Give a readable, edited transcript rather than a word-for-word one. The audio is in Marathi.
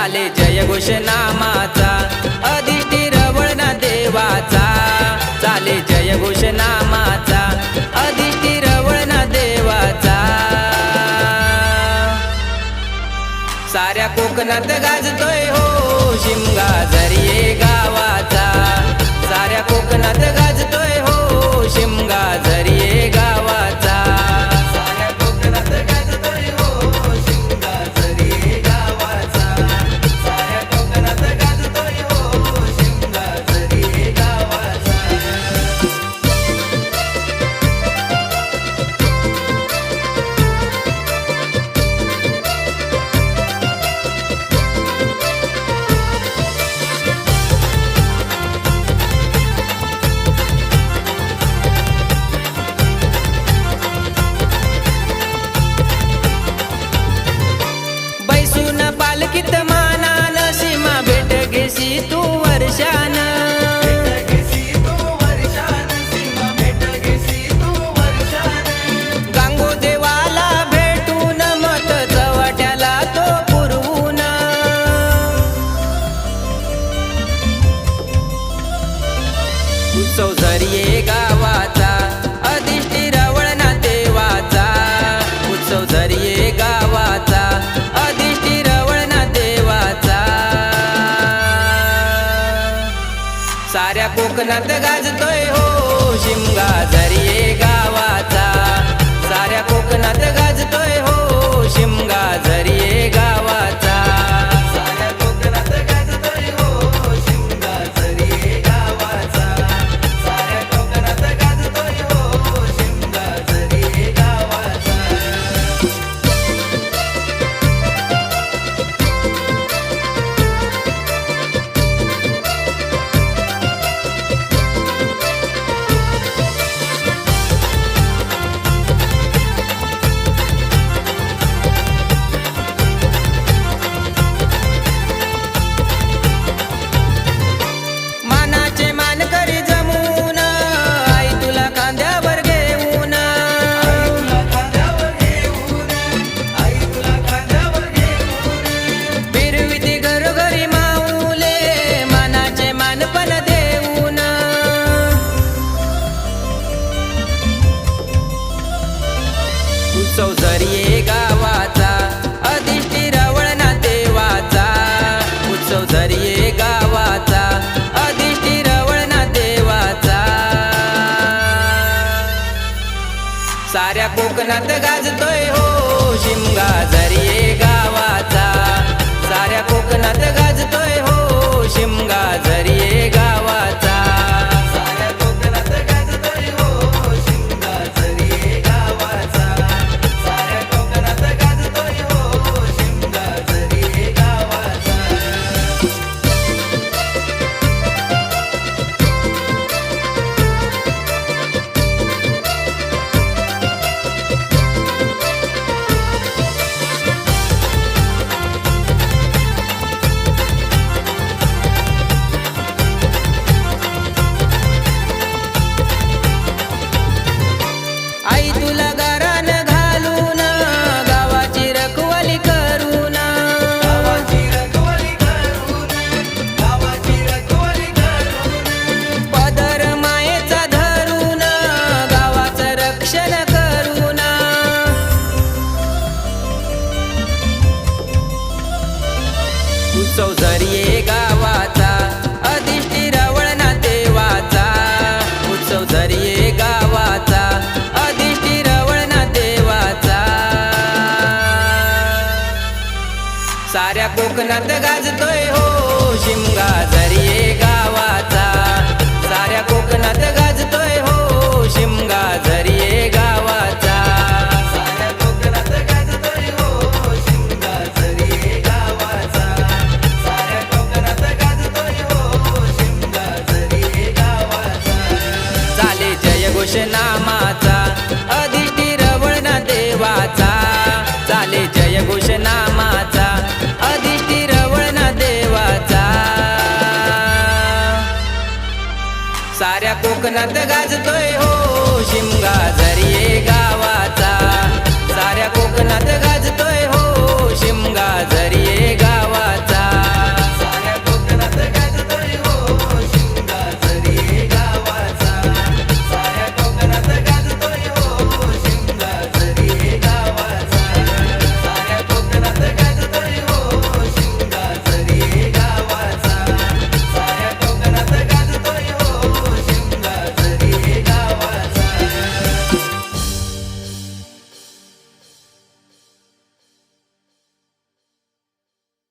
चाले जय घोष नामाचा अधिष्ठी रवळना देवाचा चाले जय घोष नामाचा अधिष्ठी रवळना देवाचा साऱ्या कोकणात गाजतोय हो शिमगा झरिये गावाचा साऱ्या कोकणात गाजतोय हो शिमगा झरिये गावाचा साऱ्या कोकणात गाजतोय हो शिमगा झरिये गावाचा साऱ्या कोकणात गाजतोय हो शिमगा झरिये गावाचा बैसून पालखीत मानान सीमा भेट घेसी तू वर्षान गांगो देवाला भेटून मत चवट्याला तो पुरवून उत्सव झरिये गावाचा अधिष्ठी रवळना देवाचा उत्सव झरिये गावाचा अधिष्ठी रवळना देवाचा साऱ्या कोकणात गाजतोय हो शिमगा झरिये गावाचा साऱ्या कोकणात गाजतोय हो शिमगा झरिये गावाचा साऱ्या कोकणात गाजतोय हो शिमगा झरिये गावाचा साऱ्या कोकणात गाजतोय हो शिमगा झरिये गावाचा मानाचे मान करी जमून आई तुला खांद्यावर घेऊन फिरविती घरोघरी माऊले मानाचे मानपण देऊन उत्सव झरिये गावाचा अधिष्ठी रवळना देवाचा उत्सव झरिये गावाचा अधिष्ठी रवळना देवाचा साऱ्या कोकणात गाजतोय हो शिमगा झरिये गावाचा साऱ्या कोकणात गाजतोय हो शिमगा झरिये गावाचा साऱ्या कोकणात गाजतोय हो शिमगा झरिये गावाचा साऱ्या कोकणात गाजतोय हो शिमगा झरिये गावाचा आई तुला गारान घालून गावाची रखवाली करून पदर मायेचा धरून गावाचं रक्षण करून उत्सव झरिये गावाचा अधिष्ठी रवळना देवाचा उत्सव झरिये गावाचा अधिष्ठी रवळना देवाचा साऱ्या कोकणात गाजतोय हो शिमगा झरिये गावाचा साऱ्या कोकणात गाजतोय हो शिमगा झरिये गावाचा साऱ्या कोकणात गाजतोय हो शिमगा झरिये गावाचा साऱ्या कोकणात गाजतोय हो शिमगा झरिये गावाचा चाले जय घोष नामाचा अधिष्ठी रवळना देवाचा चाले जय घोष नामाचा अधिष्ठी रवळना देवाचा साऱ्या कोकणात गाजतोय हो शिमगा झरिये गावाचा साऱ्या कोकणात गाजतोय हो शिमगा झरिये गावाचा